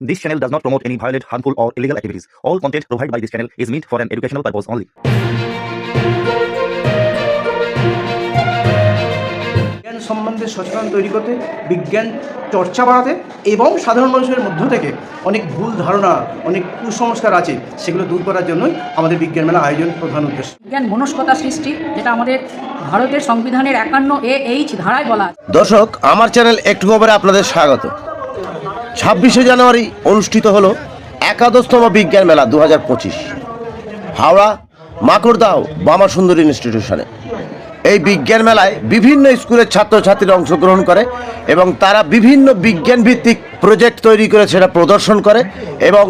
This channel does not promote any violent, harmful, or illegal activities. All content provided by this channel is meant for an educational purpose only. বিজ্ঞান সম্বন্ধে সচেতন তৈরি করতে, বিজ্ঞান চর্চা বাড়াতে এবং সাধারণ মানুষের মধ্য থেকে অনেক ভুল ধারণা, অনেক কুসংস্কার আছে সেগুলো দূর করার জন্যই আমাদের বিজ্ঞান মেলা আয়োজন প্রধান উদ্দেশ্য। বিজ্ঞান মনস্কতা সৃষ্টি, যেটা আমাদের ভারতের সংবিধানের 51A(H) ধারায় বলা আছে। দর্শক, আমার চ্যানেল একটু খবরে আপনাদের স্বাগত। 26শে জানুয়ারি অনুষ্ঠিত হলো একাদশতম বিজ্ঞান মেলা 2025 হাওড়া মাকড়দাও বামা সুন্দরী ইনস্টিটিউশনে। এই বিজ্ঞান মেলায় বিভিন্ন স্কুলের ছাত্রছাত্রীরা অংশগ্রহণ করে এবং তারা বিভিন্ন বিজ্ঞান ভিত্তিক প্রজেক্ট তৈরি করে সেটা প্রদর্শন করে এবং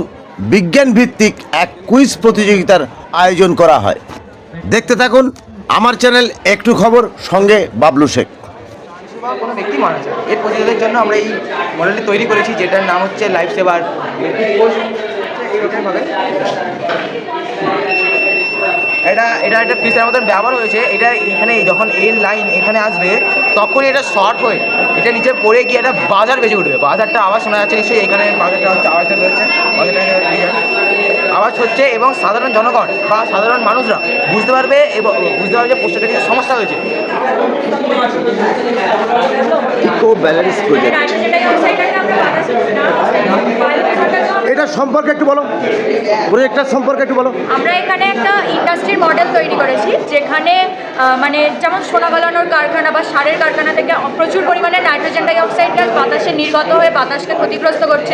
বিজ্ঞান ভিত্তিক এক কুইজ প্রতিযোগিতার আয়োজন করা হয়। দেখতে থাকুন আমার চ্যানেল একটু খবর, সঙ্গে বাবলু শেখ। বা কোনো ব্যক্তি মারা যায়, এর প্রতিরোধের জন্য আমরা এই মডেলটি তৈরি করেছি, যেটার নাম হচ্ছে লাইফ সেভার এইরকমভাবে। এটা একটা পিসের মতন ব্যবহার হয়েছে। এটা এখানে যখন এর লাইন এখানে আসবে তখন এটা শর্ট হয়ে এটা নিচে পড়ে গিয়ে একটা বাজার বেজে উঠবে। বাজারটা আওয়াজ শোনা যাচ্ছে নিশ্চয়ই, এখানে বাজারটা হচ্ছে আওয়াজটা বেরোচ্ছে, বাজারটা আওয়াজ হচ্ছে এবং সাধারণ জনগণ বা সাধারণ মানুষরা বুঝতে পারবে এবং বুঝতে পারবে যে পোস্টারটা কিছু সমস্যা হয়েছে। ইকো ব্যালেন্স প্রজেক্ট, এটা সম্পর্কে একটু বলো, প্রজেক্টটার সম্পর্কে একটু বলো। আমরা এখানে একটা ইন্ডাস্ট্রির মডেল তৈরি করেছি, যেখানে মানে যেমন সোনা গলানোর কারখানা বা সারের কারখানা থেকে প্রচুর পরিমাণে নাইট্রোজেন ডাই অক্সাইড গ্যাস বাতাসে নির্গত হয়ে বাতাসকে ক্ষতিগ্রস্ত করছে।